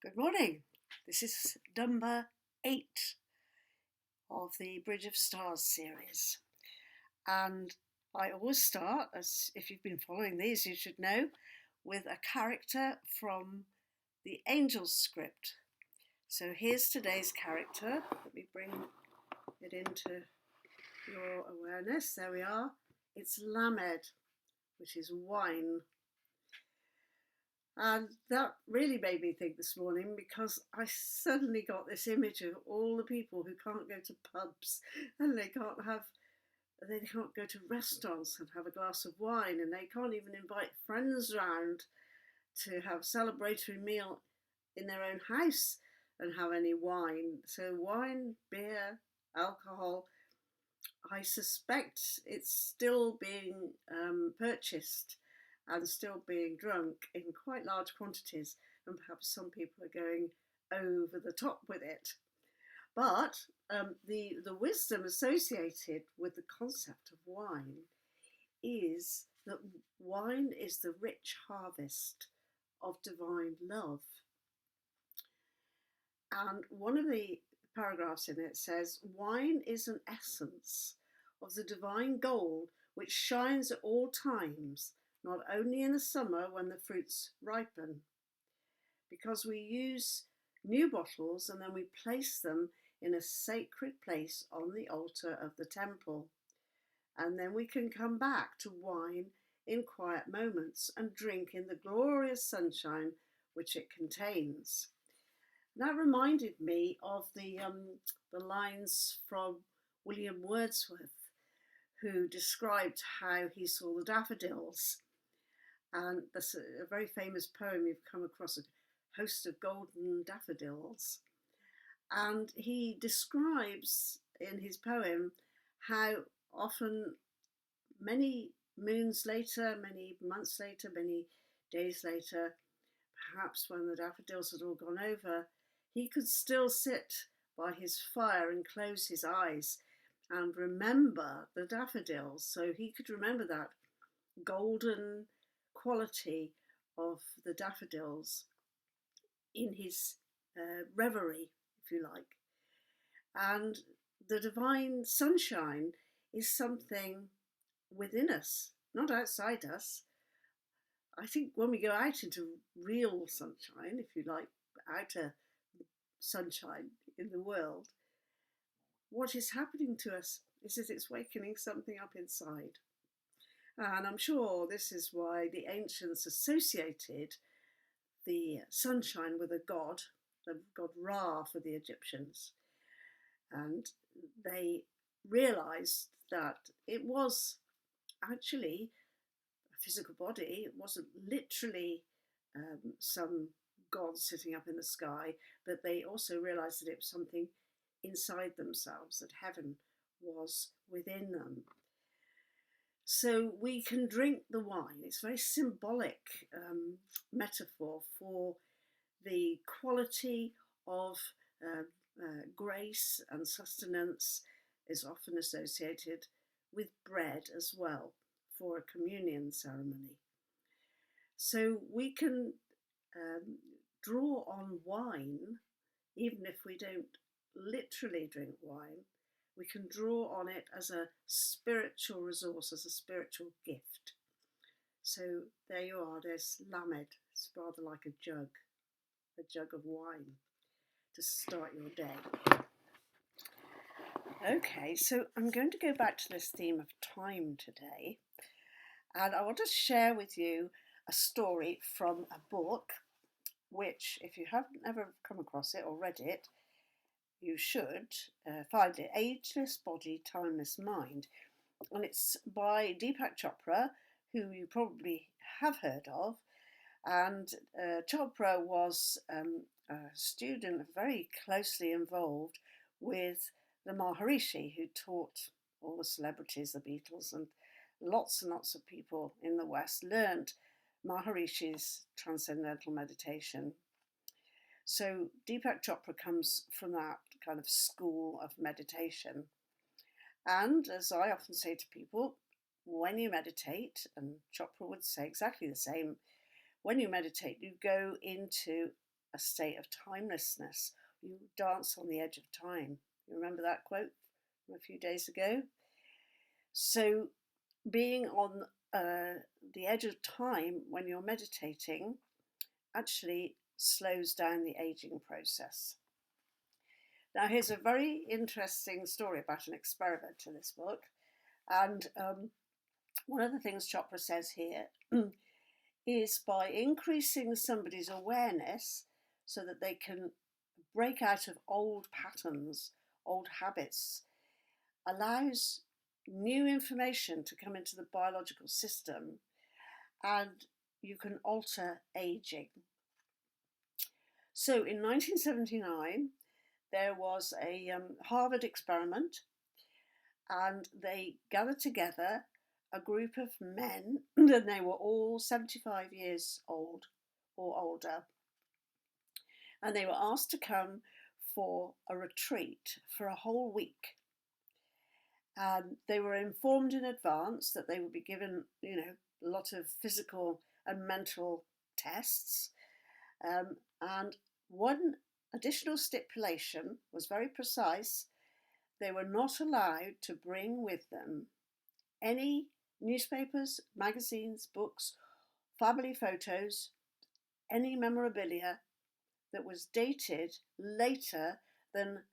Good morning. This is number 8 of the Bridge of Stars series. And I always start, as if you've been following these, you should know, with a character from the Angel script. So here's today's character. Let me bring it into your awareness. There we are. It's Lamed, which is wine. And that really made me think this morning, because I suddenly got this image of all the people who can't go to pubs and they can't go to restaurants and have a glass of wine, and they can't even invite friends round to have a celebratory meal in their own house and have any wine. So wine, beer, alcohol, I suspect it's still being purchased and still being drunk in quite large quantities, and perhaps some people are going over the top with it. But the wisdom associated with the concept of wine is that wine is the rich harvest of divine love. And one of the paragraphs in it says, wine is an essence of the divine gold which shines at all times, not only in the summer when the fruits ripen. Because we use new bottles and then we place them in a sacred place on the altar of the temple. And then we can come back to wine in quiet moments and drink in the glorious sunshine which it contains. That reminded me of the lines from William Wordsworth, who described how he saw the daffodils. And that's a very famous poem. You've come across a host of golden daffodils. And he describes in his poem how often, many moons later, many months later, many days later, perhaps when the daffodils had all gone over, he could still sit by his fire and close his eyes and remember the daffodils. So he could remember that golden quality of the daffodils in his reverie, if you like. And the divine sunshine is something within us, not outside us. I think when we go out into real sunshine, if you like, outer sunshine in the world, what is happening to us is that it's wakening something up inside. And I'm sure this is why the ancients associated the sunshine with a god, the god Ra for the Egyptians. And they realized that it was actually a physical body. It wasn't literally some god sitting up in the sky, but they also realized that it was something inside themselves, that heaven was within them. So we can drink the wine. It's a very symbolic metaphor for the quality of grace and sustenance. Is often associated with bread as well for a communion ceremony. So we can draw on wine, even if we don't literally drink wine. We can draw on it as a spiritual resource, as a spiritual gift. So there you are, there's Lamed. It's rather like a jug of wine to start your day. Okay, so I'm going to go back to this theme of time today, and I want to share with you a story from a book which, if you haven't ever come across it or read it, you should find it, Ageless Body, Timeless Mind. And it's by Deepak Chopra, who you probably have heard of. And Chopra was a student very closely involved with the Maharishi, who taught all the celebrities, the Beatles, and lots of people in the West learnt Maharishi's transcendental meditation. So Deepak Chopra comes from that kind of school of meditation. And as I often say to people, when you meditate, and Chopra would say exactly the same, when you meditate, you go into a state of timelessness. You dance on the edge of time. You remember that quote from a few days ago? So being on the edge of time when you're meditating actually slows down the aging process. Now, here's a very interesting story about an experiment in this book. And one of the things Chopra says here is by increasing somebody's awareness so that they can break out of old patterns, old habits, allows new information to come into the biological system, and you can alter aging. So in 1979, there was a Harvard experiment, and they gathered together a group of men, and they were all 75 years old or older, and they were asked to come for a retreat for a whole week. And they were informed in advance that they would be given, a lot of physical and mental tests. And one additional stipulation was very precise. They were not allowed to bring with them any newspapers, magazines, books, family photos, any memorabilia that was dated later than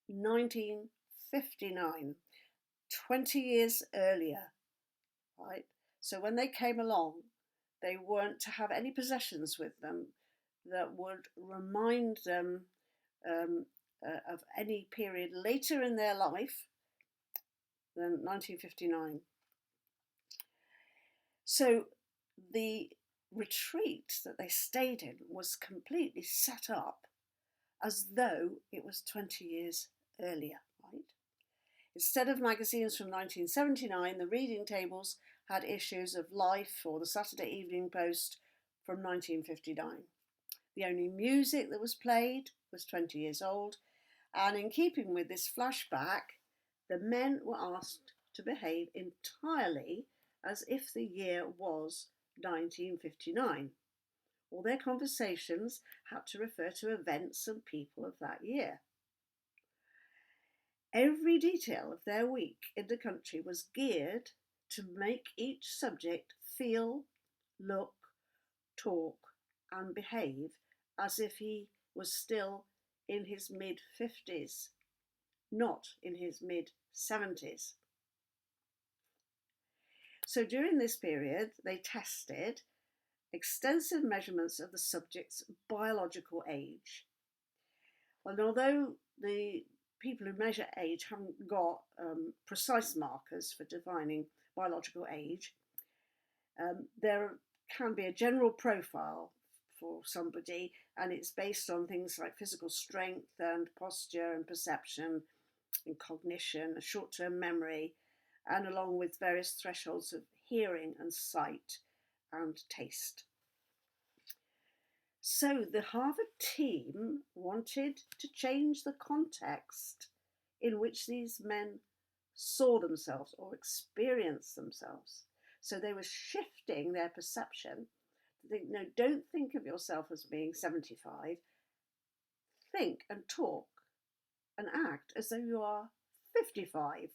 1959, 20 years earlier, right? So when they came along, they weren't to have any possessions with them that would remind them of any period later in their life than 1959. So the retreat that they stayed in was completely set up as though it was 20 years earlier, right? Instead of magazines from 1979, the reading tables had issues of Life or the Saturday Evening Post from 1959. The only music that was played was 20 years old, and in keeping with this flashback, the men were asked to behave entirely as if the year was 1959. All their conversations had to refer to events and people of that year. Every detail of their week in the country was geared to make each subject feel, look, talk, and behave as if he was still in his mid-50s, not in his mid-70s. So during this period, they tested extensive measurements of the subject's biological age. And although the people who measure age haven't got precise markers for defining biological age, there can be a general profile for somebody, and it's based on things like physical strength and posture and perception and cognition, short-term memory, and along with various thresholds of hearing and sight and taste. So the Harvard team wanted to change the context in which these men saw themselves or experienced themselves. So they were shifting their perception to think, no, don't think of yourself as being 75. Think and talk and act as though you are 55.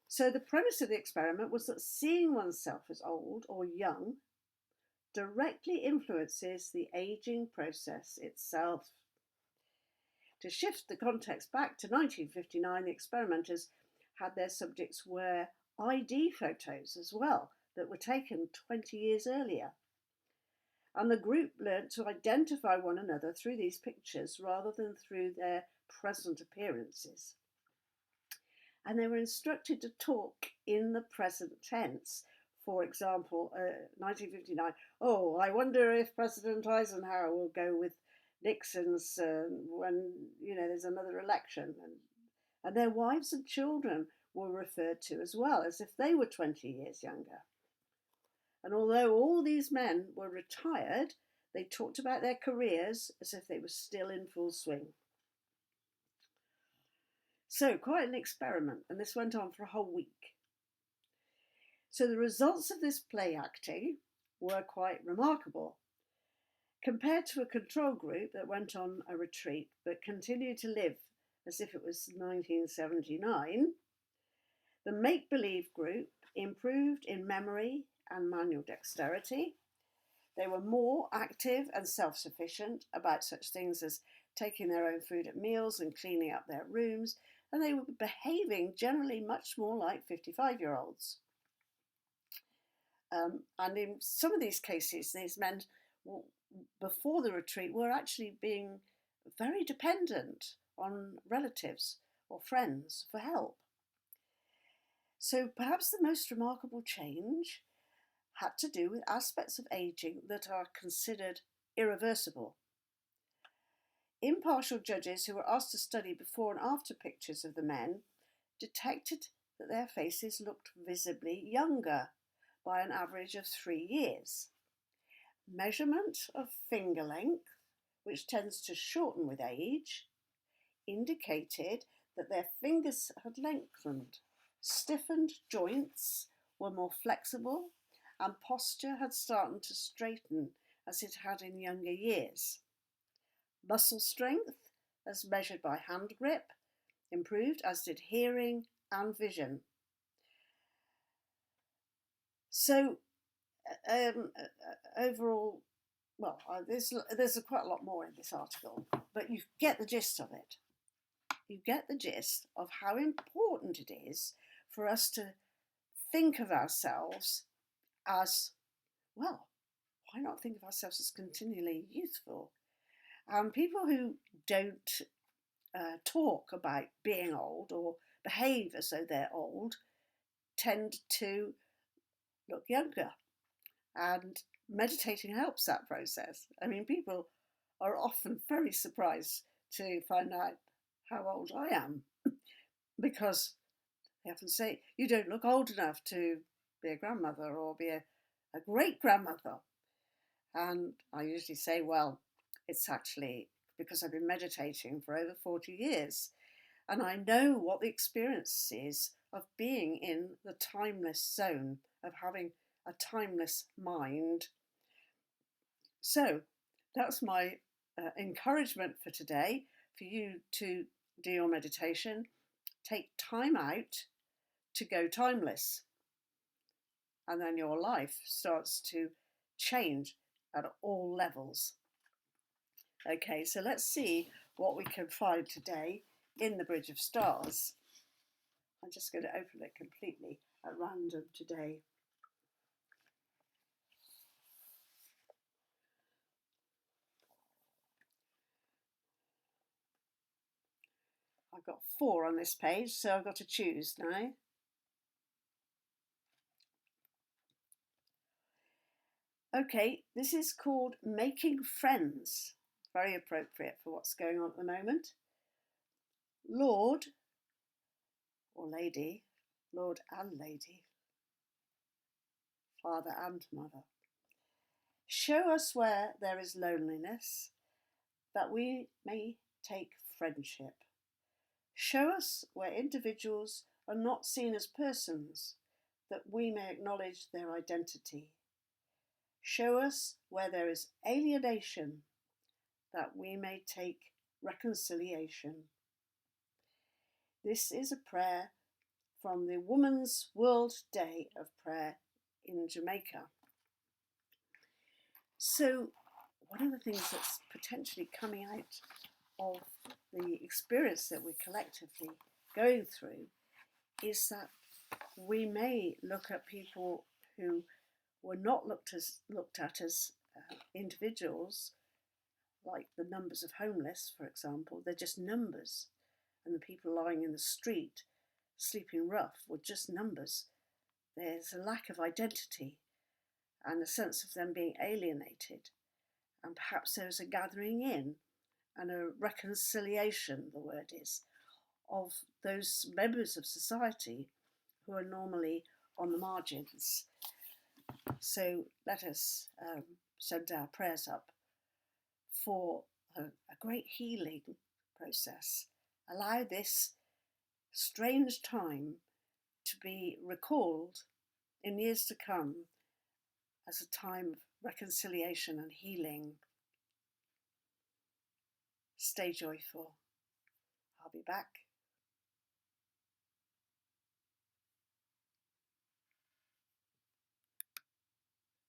So the premise of the experiment was that seeing oneself as old or young directly influences the aging process itself. To shift the context back to 1959, the experimenters had their subjects wear ID photos as well that were taken 20 years earlier. And the group learnt to identify one another through these pictures rather than through their present appearances. And they were instructed to talk in the present tense. For example, 1959, oh, I wonder if President Eisenhower will go with Nixon's when, there's another election. And their wives and children were referred to as well, as if they were 20 years younger. And although all these men were retired, they talked about their careers as if they were still in full swing. So quite an experiment, and this went on for a whole week. So the results of this play acting were quite remarkable. compared to a control group that went on a retreat but continued to live as if it was 1979, the make-believe group improved in memory and manual dexterity. They were more active and self-sufficient about such things as taking their own food at meals and cleaning up their rooms, and they were behaving generally much more like 55-year-olds. And in some of these cases, these men, before the retreat, were actually being very dependent on relatives or friends for help. So perhaps the most remarkable change had to do with aspects of aging that are considered irreversible. Impartial judges who were asked to study before and after pictures of the men detected that their faces looked visibly younger by an average of 3 years. Measurement of finger length, which tends to shorten with age, indicated that their fingers had lengthened. Stiffened joints were more flexible, and posture had started to straighten as it had in younger years. Muscle strength, as measured by hand grip, improved, as did hearing and vision. So overall, well, there's quite a lot more in this article, but you get the gist of it. You get the gist of how important it is for us to think of ourselves as, well, why not think of ourselves as continually youthful? People who don't talk about being old or behave as though they're old tend to look younger, and meditating helps that process. I mean, people are often very surprised to find out how old I am because they often say, you don't look old enough to be a grandmother or be a great-grandmother. And I usually say, well, it's actually because I've been meditating for over 40 years. And I know what the experience is of being in the timeless zone, of having a timeless mind. So that's my encouragement for today, for you to do your meditation. Take time out to go timeless. And then your life starts to change at all levels. Okay, so let's see what we can find today in the Bridge of Stars. I'm just going to open it completely at random today. I've got 4 on this page, so I've got to choose now. Okay, this is called Making Friends. Very appropriate for what's going on at the moment. Lord or Lady, Lord and Lady, Father and Mother, show us where there is loneliness, that we may take friendship. Show us where individuals are not seen as persons, that we may acknowledge their identity. Show us where there is alienation, that we may take reconciliation. This is a prayer from the Women's World Day of Prayer in Jamaica. So one of the things that's potentially coming out of the experience that we're collectively going through is that we may look at people who were not looked at as individuals, like the numbers of homeless, for example. They're just numbers, and the people lying in the street sleeping rough were just numbers. There's a lack of identity and a sense of them being alienated, and perhaps there's a gathering in and a reconciliation, the word is, of those members of society who are normally on the margins. So let us send our prayers up for a great healing process. Allow this strange time to be recalled in years to come as a time of reconciliation and healing. Stay joyful. I'll be back